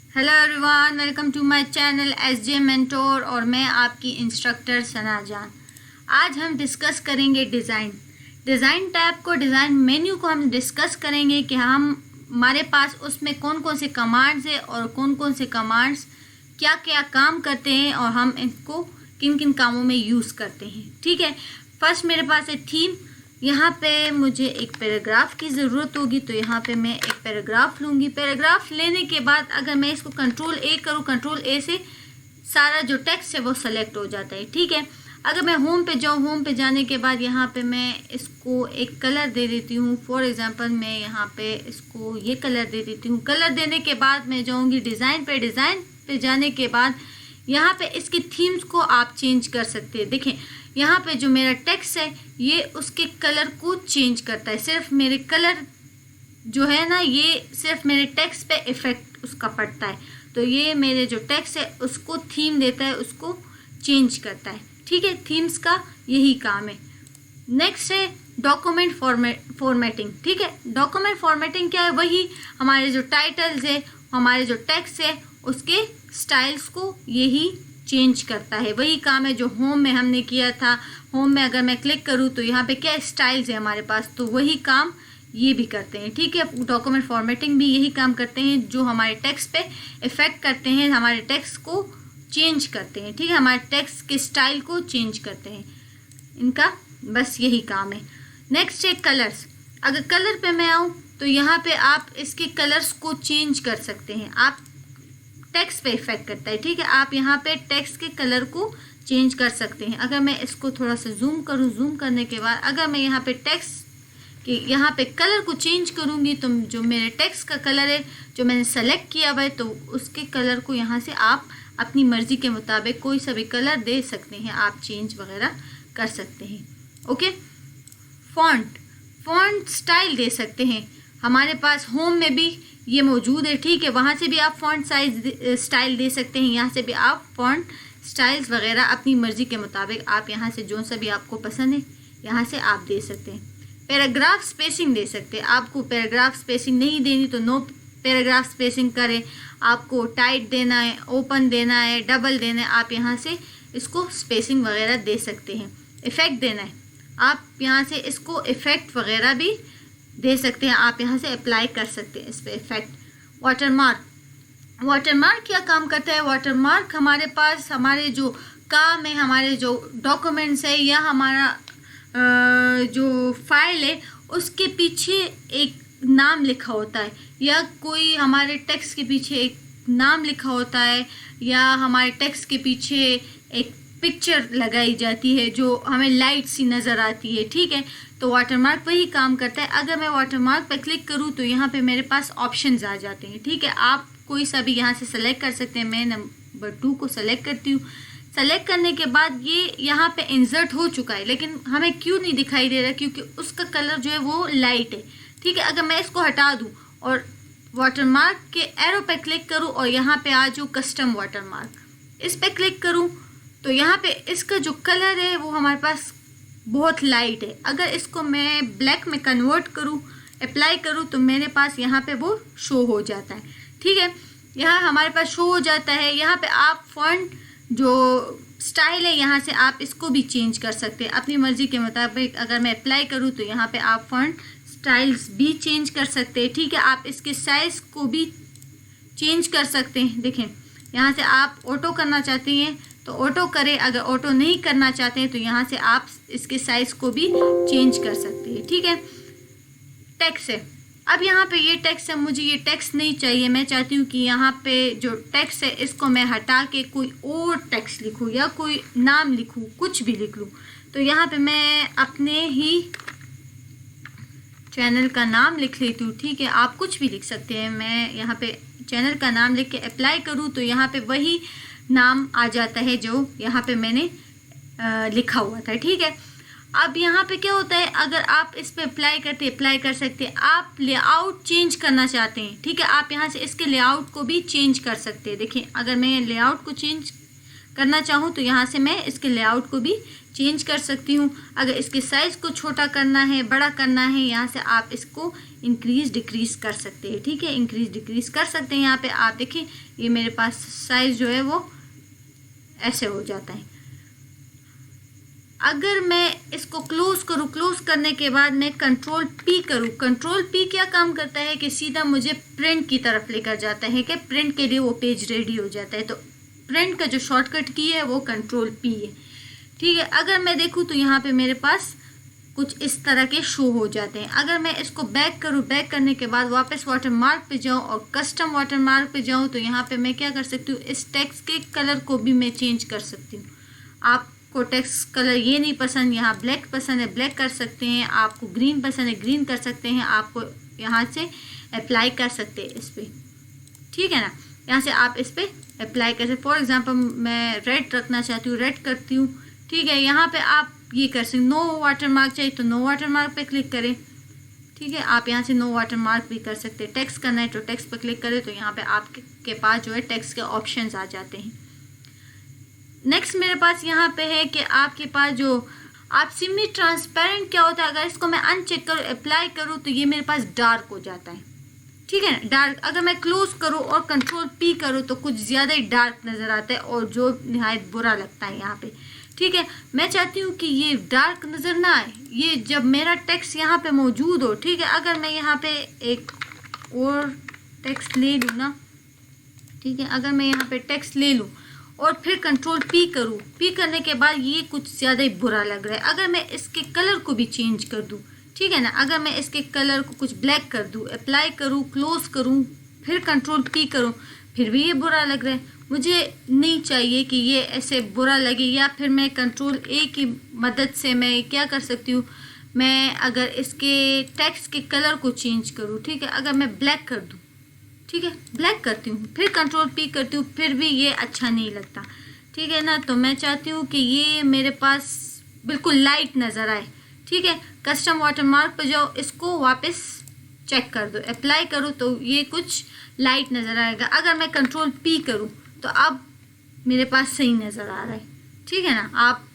Hello everyone, welcome to my channel SJ mentor और मैं आपकी इंस्ट्रक्टर सना जान। आज हम डिस्कस करेंगे डिज़ाइन टैब को, डिज़ाइन मेन्यू को हम डिस्कस करेंगे कि हमारे पास उसमें कौन कौन से कमांड्स है और कौन कौन से कमांड्स क्या क्या काम करते हैं और हम इनको किन किन कामों में यूज़ करते हैं। ठीक है, फर्स्ट मेरे पास है थीम। यहाँ पे मुझे एक पैराग्राफ की ज़रूरत होगी, तो यहाँ पे मैं एक पैराग्राफ लूँगी। पैराग्राफ लेने के बाद अगर मैं इसको कंट्रोल ए करूँ, कंट्रोल ए से सारा जो टेक्स्ट है वो सेलेक्ट हो जाता है। ठीक है, अगर मैं होम पे जाऊँ, होम पे जाने के बाद यहाँ पे मैं इसको एक कलर दे देती हूँ। फॉर एग्जांपल मैं यहाँ पे इसको ये कलर दे देती हूँ। कलर देने के बाद मैं जाऊँगी डिज़ाइन पे जाने के बाद यहाँ पे इसकी थीम्स को आप चेंज कर सकते हैं। देखें, यहाँ पे जो मेरा टेक्स्ट है ये उसके कलर को चेंज करता है। सिर्फ मेरे कलर जो है ना, ये सिर्फ मेरे टेक्स्ट पे इफ़ेक्ट उसका पड़ता है। तो ये मेरे जो टेक्स्ट है उसको थीम देता है, उसको चेंज करता है। ठीक है, थीम्स का यही काम है। नेक्स्ट है डॉक्यूमेंट फॉर्मेटिंग। ठीक है, डॉक्यूमेंट फॉर्मेटिंग क्या है? वही हमारे जो टाइटल्स है, हमारे जो टेक्स्ट है, उसके स्टाइल्स को यही चेंज करता है। वही काम है जो होम में हमने किया था। होम में अगर मैं क्लिक करूँ तो यहाँ पे क्या स्टाइल्स है हमारे पास, तो वही काम ये भी करते हैं। ठीक है, डॉक्यूमेंट फॉर्मेटिंग भी यही काम करते हैं, जो हमारे टेक्स्ट पे इफ़ेक्ट करते हैं, हमारे टेक्स्ट को चेंज करते हैं। ठीक है, हमारे टेक्स्ट के स्टाइल को चेंज करते हैं। इनका बस यही काम है। नेक्स्ट है कलर्स। अगर कलर पे मैं आऊँ तो यहाँ पे आप इसके कलर्स को चेंज कर सकते हैं। आप टेक्स्ट पे इफेक्ट करता है। ठीक है, आप यहाँ पे टेक्स्ट के कलर को चेंज कर सकते हैं। अगर मैं इसको थोड़ा सा जूम करूँ, जूम करने के बाद अगर मैं यहाँ पे टेक्स्ट के यहाँ पे कलर को चेंज करूँगी तो जो मेरे टेक्स्ट का कलर है, जो मैंने सेलेक्ट किया हुआ है, तो उसके कलर को यहाँ से आप अपनी मर्ज़ी के मुताबिक कोई सा भी कलर दे सकते हैं, आप चेंज वगैरह कर सकते हैं। ओके, फ़ॉन्ट स्टाइल दे सकते हैं। हमारे पास होम में भी ये मौजूद है। ठीक है, वहाँ से भी आप फ़ॉन्ट स्टाइल दे सकते हैं। यहाँ से भी आप फ़ॉन्ट स्टाइल्स वगैरह अपनी मर्ज़ी के मुताबिक आप यहाँ से जो सा भी आपको पसंद है यहाँ से आप दे सकते हैं। पैराग्राफ स्पेसिंग दे सकते हैं। आपको पैराग्राफ स्पेसिंग नहीं देनी तो नो पैराग्राफ स्पेसिंग करें। आपको टाइट देना है, ओपन देना है, डबल देना है, आप यहाँ से इसको स्पेसिंग वगैरह दे सकते हैं। इफ़ेक्ट देना है, आप यहाँ से इसको इफ़ेक्ट वगैरह भी दे सकते हैं। आप यहाँ से अप्लाई कर सकते हैं इस पर इफ़ेक्ट। वाटरमार्क क्या काम करता है? वाटरमार्क हमारे पास हमारे जो काम है, हमारे जो डॉक्यूमेंट्स है या हमारा जो फाइल है, उसके पीछे एक नाम लिखा होता है, या कोई हमारे टेक्स्ट के पीछे एक नाम लिखा होता है, या हमारे टेक्स्ट के पीछे एक पिक्चर लगाई जाती है जो हमें लाइट सी नज़र आती है। ठीक है, तो वाटरमार्क वही काम करता है। अगर मैं वाटरमार्क पर क्लिक करूँ तो यहाँ पे मेरे पास ऑप्शंस आ जाते हैं। ठीक है, आप कोई सा भी यहाँ से सेलेक्ट कर सकते हैं। मैं नंबर 2 को सेलेक्ट करती हूँ। सेलेक्ट करने के बाद ये यहाँ पे इंसर्ट हो चुका है, लेकिन हमें क्यों नहीं दिखाई दे रहा? क्योंकि उसका कलर जो है वो लाइट है। ठीक है, अगर मैं इसको हटा दूँ और वाटरमार्क के एरो पे क्लिक करूँ और यहाँ पे आ जाऊँ कस्टम वाटरमार्क, इस पर क्लिक करूँ तो यहाँ पे इसका जो कलर है वो हमारे पास बहुत लाइट है। अगर इसको मैं ब्लैक में कन्वर्ट करूँ, अप्लाई करूँ, तो मेरे पास यहाँ पे वो शो हो जाता है। ठीक है, यहाँ हमारे पास शो हो जाता है। यहाँ पे आप फॉन्ट जो स्टाइल है यहाँ से आप इसको भी चेंज कर सकते हैं अपनी मर्ज़ी के मुताबिक। अगर मैं अप्लाई करूँ तो यहाँ पे आप फॉन्ट स्टाइल्स भी चेंज कर सकते हैं। ठीक है, आप इसके साइज़ को भी चेंज कर सकते हैं। देखें, यहाँ से आप ऑटो करना चाहते हैं तो ऑटो करें, अगर ऑटो नहीं करना चाहते हैं तो यहाँ से आप इसके साइज़ को भी चेंज कर सकते हैं। ठीक है, टेक्स्ट है। अब यहाँ पे ये टेक्स्ट है, मुझे ये टेक्स्ट नहीं चाहिए। मैं चाहती हूँ कि यहाँ पे जो टेक्स्ट है इसको मैं हटा के कोई और टेक्स्ट लिखूँ या कोई नाम लिखूँ, कुछ भी लिख लूँ। तो यहाँ पे मैं अपने ही चैनल का नाम लिख लेती हूँ। ठीक है, आप कुछ भी लिख सकते हैं। मैं यहाँ पे चैनल का नाम लिख के अप्लाई करूँ तो यहाँ पे वही नाम आ जाता है जो यहाँ पे मैंने लिखा हुआ था। ठीक है, अब यहाँ पे क्या होता है, अगर आप इस पे अप्लाई कर सकते हैं। आप लेआउट चेंज करना चाहते हैं, ठीक है, आप यहाँ से इसके लेआउट को भी चेंज कर सकते हैं। देखिए, अगर मैं लेआउट को चेंज करना चाहूँ तो यहाँ से मैं इसके लेआउट को भी चेंज कर सकती हूँ। अगर इसके साइज़ को छोटा करना है, बड़ा करना है, यहाँ से आप इसको इंक्रीज़ डिक्रीज़ कर सकते हैं। ठीक है, इंक्रीज़ डिक्रीज़ कर सकते हैं। यहाँ पे आप देखिए ये मेरे पास साइज़ जो है वो ऐसे हो जाता है। अगर मैं इसको क्लोज़ करूँ, क्लोज़ करने के बाद मैं कंट्रोल पी करूँ, कंट्रोल पी क्या काम करता है कि सीधा मुझे प्रिंट की तरफ लेकर जाता है कि प्रिंट के लिए वो पेज रेडी हो जाता है। तो प्रिंट का जो शॉर्टकट की है वो कंट्रोल पी है। ठीक है, अगर मैं देखूँ तो यहाँ पे मेरे पास कुछ इस तरह के शो हो जाते हैं। अगर मैं इसको बैक करूँ, बैक करने के बाद वापस वाटरमार्क पे जाऊँ और कस्टम वाटरमार्क पे जाऊँ तो यहाँ पे मैं क्या कर सकती हूँ, इस टेक्स्ट के कलर को भी मैं चेंज कर सकती हूँ। आपको टेक्स्ट कलर ये नहीं पसंद, यहाँ ब्लैक पसंद है, ब्लैक कर सकते हैं। आपको ग्रीन पसंद है, ग्रीन कर सकते हैं। आपको यहाँ से अप्लाई कर सकते हैं इस पर। ठीक है ना, यहाँ से आप इस पर अप्लाई कर सकते। फॉर एग्जाम्पल मैं रेड रखना चाहती हूँ, रेड करती हूँ। ठीक है, यहाँ पे आप ये कर सकते, नो वाटरमार्क चाहिए तो नो वाटरमार्क पे क्लिक करें। ठीक है, आप यहाँ से नो वाटरमार्क भी कर सकते हैं। टेक्स्ट करना है तो टेक्स्ट पर क्लिक करें तो यहाँ पे आपके पास जो है टेक्स्ट के ऑप्शंस आ जाते हैं। नेक्स्ट मेरे पास यहाँ पे है कि आपके पास जो आप सेमी ट्रांसपेरेंट क्या होता है, अगर इसको मैं अनचेक करूँ, अप्लाई करूँ तो ये मेरे पास डार्क हो जाता है। ठीक है ना, डार्क। अगर मैं क्लोज करूँ और कंट्रोल पी करूँ तो कुछ ज़्यादा ही डार्क नज़र आता है और जो निहायत बुरा लगता है यहाँ पे। ठीक है, मैं चाहती हूँ कि ये डार्क नज़र ना आए, ये जब मेरा टेक्स्ट यहाँ पे मौजूद हो। ठीक है, अगर मैं यहाँ पे एक और टेक्स्ट ले लूँ ना, ठीक है, अगर मैं यहाँ पे टेक्स्ट ले लूँ और फिर कंट्रोल पी करूँ, पी करने के बाद ये कुछ ज़्यादा ही बुरा लग रहा है। अगर मैं इसके कलर को भी चेंज कर दूँ, ठीक है ना, अगर मैं इसके कलर को कुछ ब्लैक कर दूँ, अप्लाई करूँ, क्लोज करूँ, फिर कंट्रोल पी करूँ, फिर भी ये बुरा लग रहा है। मुझे नहीं चाहिए कि ये ऐसे बुरा लगे। या फिर मैं कंट्रोल ए की मदद से मैं क्या कर सकती हूँ, मैं अगर इसके टेक्स्ट के कलर को चेंज करूँ, ठीक है, अगर मैं ब्लैक कर दूँ, ठीक है, ब्लैक करती हूँ, फिर कंट्रोल पी करती हूँ, फिर भी ये अच्छा नहीं लगता। ठीक है ना, तो मैं चाहती हूँ कि ये मेरे पास बिल्कुल लाइट नज़र आए। ठीक है, कस्टम वाटरमार्क पर जाओ, इसको वापस चेक कर दो, अप्लाई करो तो ये कुछ लाइट नज़र आएगा। अगर मैं कंट्रोल पी करूँ तो अब मेरे पास सही नज़र आ रहा है। ठीक है ना, आप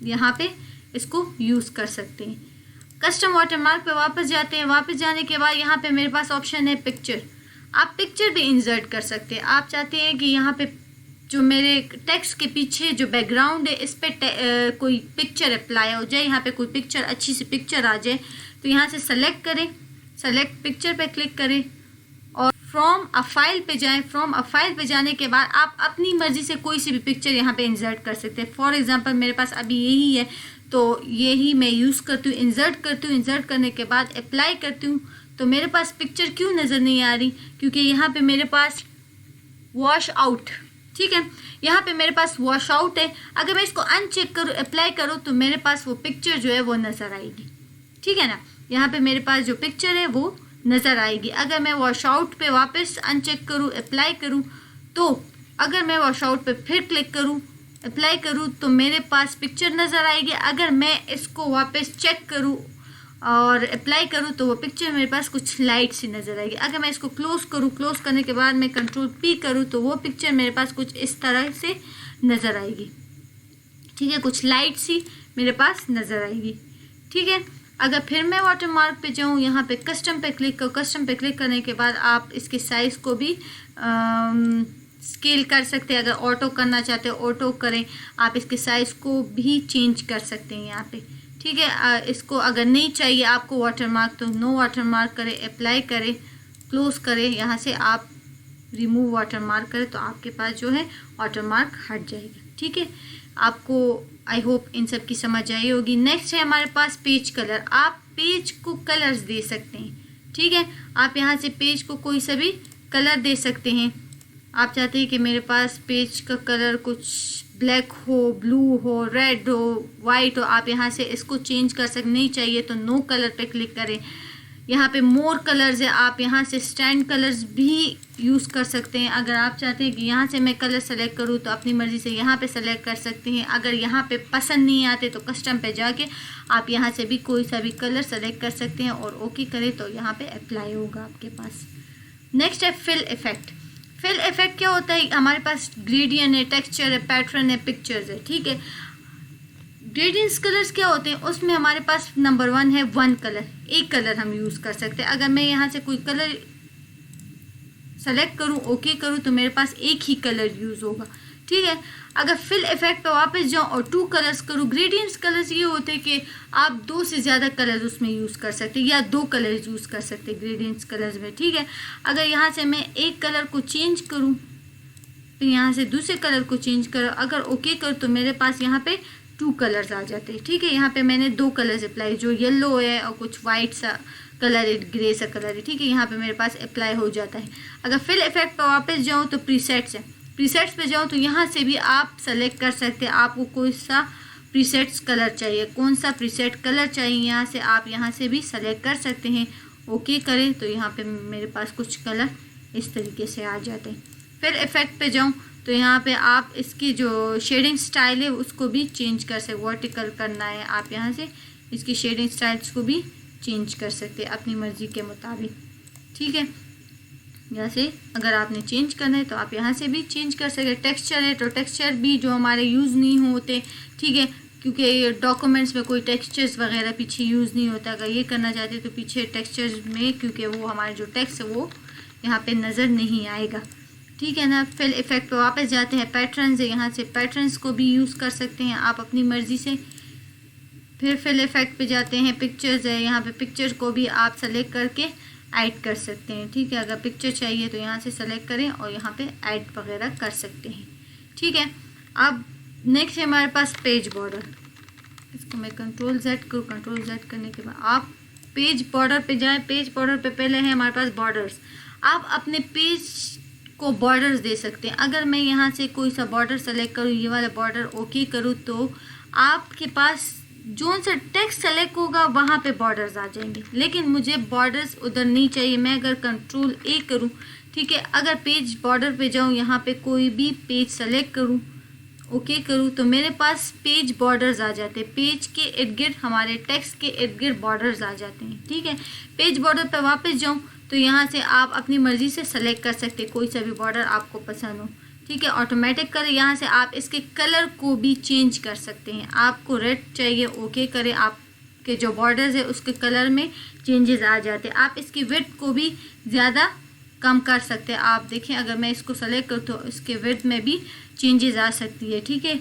यहाँ पे इसको यूज़ कर सकते हैं। कस्टम वाटरमार्क पे वापस जाते हैं। वापस जाने के बाद यहाँ पे मेरे पास ऑप्शन है पिक्चर। आप पिक्चर भी इंसर्ट कर सकते हैं। आप चाहते हैं कि यहाँ पे जो मेरे टेक्स्ट के पीछे जो बैकग्राउंड है इस पर कोई पिक्चर अप्लाई हो जाए, यहाँ पे कोई पिक्चर, अच्छी सी पिक्चर आ जाए, तो यहाँ से सेलेक्ट करें, सेलेक्ट पिक्चर पे क्लिक करें और फ्रॉम अ फाइल पे जाएं। फ्रॉम अ फाइल पे जाने के बाद आप अपनी मर्ज़ी से कोई सी भी पिक्चर यहाँ पे इंसर्ट कर सकते हैं। फॉर एग्जांपल मेरे पास अभी यही है तो यही मैं यूज़ करती हूँ, इंसर्ट करती हूँ। इंसर्ट करने के बाद अप्लाई करती हूँ तो मेरे पास पिक्चर क्यों नज़र नहीं आ रही, क्योंकि यहाँ पे मेरे पास वॉश आउट, ठीक है, यहाँ पे मेरे पास वॉश आउट है। अगर मैं इसको अनचेक करूँ, अप्लाई करूँ तो मेरे पास वो पिक्चर जो है वो नज़र आएगी। ठीक है ना, यहाँ पे मेरे पास जो पिक्चर है वो नज़र आएगी। अगर मैं वॉश आउट पे वापस अनचेक करूँ, अप्लाई करूँ, तो अगर मैं वॉश आउट पे फिर क्लिक करूँ, अप्लाई करूँ तो मेरे पास पिक्चर नज़र आएगी। अगर मैं इसको वापस चेक करूँ और अप्लाई करूँ तो वो पिक्चर मेरे पास कुछ लाइट सी नज़र आएगी। अगर मैं इसको क्लोज़ करूँ, क्लोज़ करने के बाद मैं कंट्रोल पी करूँ तो वो पिक्चर मेरे पास कुछ इस तरह से नज़र आएगी। ठीक है, कुछ लाइट सी मेरे पास नज़र आएगी। ठीक है, अगर फिर मैं वाटरमार्क पे जाऊँ, यहाँ पे कस्टम पे क्लिक करूँ, कस्टम पे क्लिक करने के बाद आप इसके साइज़ को भी स्केल कर सकते हैं। अगर ऑटो करना चाहते हो ऑटो करें, आप इसके साइज़ को भी चेंज कर सकते हैं यहाँ पे। ठीक है, इसको अगर नहीं चाहिए आपको वाटरमार्क तो नो वाटरमार्क करें, अप्लाई करें, क्लोज़ करें, यहाँ से आप रिमूव वाटरमार्क करें तो आपके पास जो है वाटरमार्क हट जाएगा। ठीक है, आपको आई होप इन सब की समझ आई होगी। नेक्स्ट है हमारे पास पेज कलर। आप पेज को कलर्स दे सकते हैं। ठीक है, आप यहाँ से पेज को कोई सा भी कलर दे सकते हैं। आप चाहते हैं कि मेरे पास पेज का कलर कुछ ब्लैक हो, ब्लू हो, रेड हो, वाइट हो, आप यहाँ से इसको चेंज कर सकते। नहीं चाहिए तो नो कलर पे क्लिक करें। यहाँ पे मोर कलर्स है, आप यहाँ से स्टैंड कलर्स भी यूज़ कर सकते हैं। अगर आप चाहते हैं कि यहाँ से मैं कलर सेलेक्ट करूँ तो अपनी मर्ज़ी से यहाँ पे सेलेक्ट कर सकते हैं। अगर यहाँ पे पसंद नहीं आते तो कस्टम पे जाके आप यहाँ से भी कोई सा भी कलर सेलेक्ट कर सकते हैं और ओके करें तो यहाँ पे अप्लाई होगा आपके पास। नेक्स्ट है फिल इफ़ेक्ट। फिल इफेक्ट क्या होता है, हमारे पास ग्रेडियंट है, टेक्सचर है, पैटर्न है, पिक्चर्स है, ठीक है। ग्रेडियंट्स कलर्स क्या होते हैं, उसमें हमारे पास नंबर 1 है वन कलर, एक कलर हम यूज़ कर सकते हैं। अगर मैं यहाँ से कोई कलर सेलेक्ट करूँ, ओके करूँ, तो मेरे पास एक ही कलर यूज़ होगा, ठीक है। अगर फिल इफेक्ट पे वापस जाऊँ और 2 कलर्स करूँ, ग्रेडियंट्स कलर्स ये होते हैं कि आप 2 से ज़्यादा कलर्स उसमें यूज़ कर सकते हैं या 2 कलर्स यूज़ कर सकते हैं ग्रेडियंट्स कलर्स में, ठीक है। अगर यहाँ से मैं एक कलर को चेंज करूँ, फिर यहाँ से दूसरे कलर को चेंज करो, अगर ओके करूँ तो मेरे पास यहाँ पे 2 कलर्स आ जाते हैं, ठीक है। यहाँ पे मैंने 2 कलर्स अप्लाई, जो येलो है और कुछ वाइट सा कलर है, ग्रे सा कलर है, ठीक है। यहाँ पे मेरे पास अप्लाई हो जाता है। अगर फिल इफेक्ट पर वापस जाऊँ तो प्रीसेट्स है, प्रीसेट्स पे जाऊँ तो यहाँ से भी आप सेलेक्ट कर सकते हैं आपको कोई सा प्रीसेट्स कलर चाहिए, कौन सा प्रीसेट कलर चाहिए, यहाँ से आप यहाँ से भी सेलेक्ट कर सकते हैं। ओके करें तो यहाँ पे मेरे पास कुछ कलर इस तरीके से आ जाते हैं। फिर इफेक्ट पे जाऊँ तो यहाँ पे आप इसकी जो शेडिंग स्टाइल है उसको भी चेंज कर सकते, वर्टिकल करना है आप यहाँ से इसकी शेडिंग स्टाइल्स को भी चेंज कर सकते हैं अपनी मर्ज़ी के मुताबिक, ठीक है। जैसे अगर आपने चेंज करना है तो आप यहाँ से भी चेंज कर सकते। टेक्सचर है तो टेक्सचर भी जो हमारे यूज़ नहीं होते, ठीक है, क्योंकि डॉक्यूमेंट्स में कोई टेक्सचर्स वगैरह पीछे यूज़ नहीं होता। अगर ये करना चाहते तो पीछे टेक्सचर्स में, क्योंकि वो हमारे जो टेक्स्ट है वो यहाँ पे नज़र नहीं आएगा, ठीक है ना। फिल इफेक्ट पे वापस जाते हैं, पैटर्न्स है, यहाँ से पैटर्न्स को भी यूज़ कर सकते हैं आप अपनी मर्ज़ी से। फिर फिल इफेक्ट पे जाते हैं, पिक्चर्स है, यहाँ पे पिक्चर को भी आप सेलेक्ट करके ऐड कर सकते हैं, ठीक है। अगर पिक्चर चाहिए तो यहाँ से सेलेक्ट करें और यहाँ पे ऐड वगैरह कर सकते हैं, ठीक है। अब नेक्स्ट है हमारे पास पेज बॉर्डर। इसको मैं कंट्रोल Z करूँ, कंट्रोल Z करने के बाद आप पेज बॉर्डर पे जाएं। पेज बॉर्डर पे पहले है हमारे पास बॉर्डर्स। आप अपने पेज को बॉर्डर्स दे सकते हैं। अगर मैं यहाँ से कोई सा बॉर्डर सेलेक्ट करूँ, ये वाला बॉर्डर ओके करूँ, तो आपके पास जो सा टेक्स्ट सेलेक्ट होगा वहाँ पे बॉर्डर्स आ जाएंगे, लेकिन मुझे बॉर्डर्स उधर नहीं चाहिए। मैं अगर कंट्रोल A करूँ, ठीक है, अगर पेज बॉर्डर पे जाऊँ, यहाँ पे कोई भी पेज सेलेक्ट करूँ, ओके करूँ, तो मेरे पास पेज बॉर्डर्स आ जाते हैं। पेज के इर्द गिर्द, हमारे टेक्स्ट के इर्द गिर्द बॉर्डर्स आ जाते हैं, ठीक है। पेज बॉर्डर पे वापस जाऊँ तो यहाँ से आप अपनी मर्ज़ी से सेलेक्ट कर सकते हैं कोई सा भी बॉर्डर आपको पसंद हो, ठीक है। ऑटोमेटिक करें, यहाँ से आप इसके कलर को भी चेंज कर सकते हैं। आपको रेड चाहिए, ओके करें, आपके जो बॉर्डर्स है उसके कलर में चेंजेस आ जाते हैं। आप इसकी विड्थ को भी ज़्यादा कम कर सकते हैं। आप देखें, अगर मैं इसको सेलेक्ट करूँ तो इसके विड्थ में भी चेंजेस आ सकती है, ठीक है।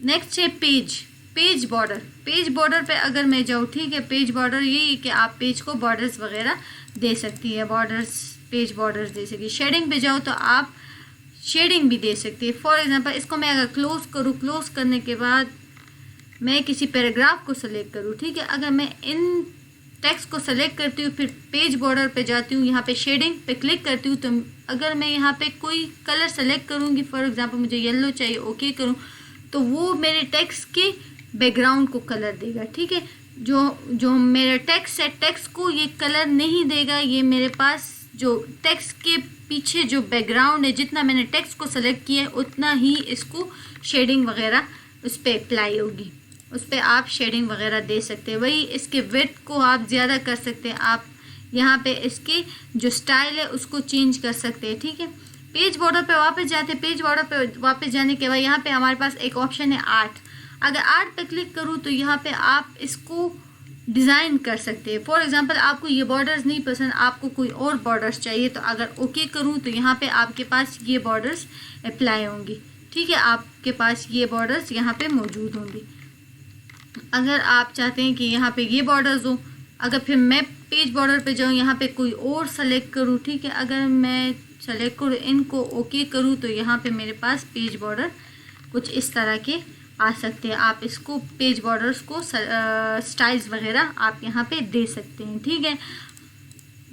नेक्स्ट है पेज बॉर्डर। पेज बॉर्डर पे अगर मैं जाऊँ, ठीक है, पेज बॉर्डर यही कि आप पेज को बॉर्डर्स वगैरह दे सकती है, बॉर्डर्स, पेज बॉर्डर्स दे सकती है। शेडिंग पे जाओ तो आप शेडिंग भी दे सकती है। फॉर एग्जांपल इसको मैं अगर क्लोज करूँ, क्लोज करने के बाद मैं किसी पैराग्राफ को सेलेक्ट करूँ, ठीक है, अगर मैं इन टेक्स्ट को सेलेक्ट करती हूँ, फिर पेज बॉर्डर पे जाती हूँ, यहाँ पे शेडिंग पे क्लिक करती हूँ, तो अगर मैं यहाँ पे कोई कलर सेलेक्ट करूँगी, फॉर एग्जांपल मुझे येलो चाहिए, ओके करूँ, तो वो मेरे टेक्स्ट के बैकग्राउंड को कलर देगा, ठीक है। जो मेरा टेक्स्ट है, टेक्स्ट को ये कलर नहीं देगा, ये मेरे पास जो टेक्स्ट के पीछे जो बैकग्राउंड है, जितना मैंने टेक्स्ट को सेलेक्ट किया है उतना ही इसको शेडिंग वगैरह उस पर अप्लाई होगी, उस पर आप शेडिंग वगैरह दे सकते हैं। वही इसके विड्थ को आप ज़्यादा कर सकते हैं, आप यहाँ पे इसके जो स्टाइल है उसको चेंज कर सकते हैं, ठीक है। पेज बॉर्डर पे वापस जाते हैं। पेज बॉर्डर पे वापस जाने के बाद यहाँ पे हमारे पास एक ऑप्शन है आर्ट। अगर आर्ट पे क्लिक करूँ तो यहाँ पे आप इसको डिज़ाइन कर सकते हैं। फॉर एग्जांपल आपको ये बॉर्डर्स नहीं पसंद, आपको कोई और बॉर्डर्स चाहिए, तो अगर ओके करूँ तो यहाँ पे आपके पास ये बॉर्डर्स अप्लाई होंगी, ठीक है, आपके पास ये बॉर्डर्स यहाँ पे मौजूद होंगी। अगर आप चाहते हैं कि यहाँ पे ये बॉर्डर्स हो, अगर फिर मैं पेज बॉर्डर पे जाऊँ, यहाँ पे कोई और सेलेक्ट करूँ, ठीक है, अगर मैं सेलेक्ट करूँ, इनको ओके करूँ, तो यहाँ पे मेरे पास पेज बॉर्डर कुछ इस तरह के आ सकते हैं। आप इसको पेज बॉर्डर्स को स्टाइल्स वगैरह आप यहाँ पे दे सकते हैं, ठीक है।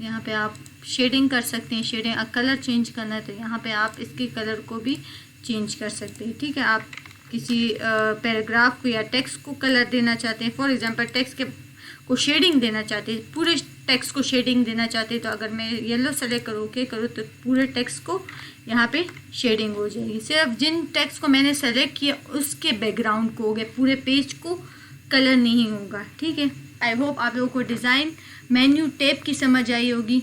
यहाँ पे आप शेडिंग कर सकते हैं, शेडिंग कलर चेंज करना है तो यहाँ पे आप इसके कलर को भी चेंज कर सकते हैं, ठीक है। आप किसी पैराग्राफ को या टेक्स्ट को कलर देना चाहते हैं, फॉर एग्जांपल टेक्स्ट को शेडिंग देना चाहते हैं, पूरे टेक्स्ट को शेडिंग देना चाहते हैं, तो अगर मैं येलो सेलेक्ट करूँ, ओके करूँ, तो पूरे टेक्स्ट को यहाँ पे शेडिंग हो जाएगी। सिर्फ जिन टेक्स्ट को मैंने सेलेक्ट किया उसके बैकग्राउंड को हो गया, पूरे पेज को कलर नहीं होगा, ठीक है। आई होप आप लोगों को डिज़ाइन मेन्यू टैब की समझ आई होगी।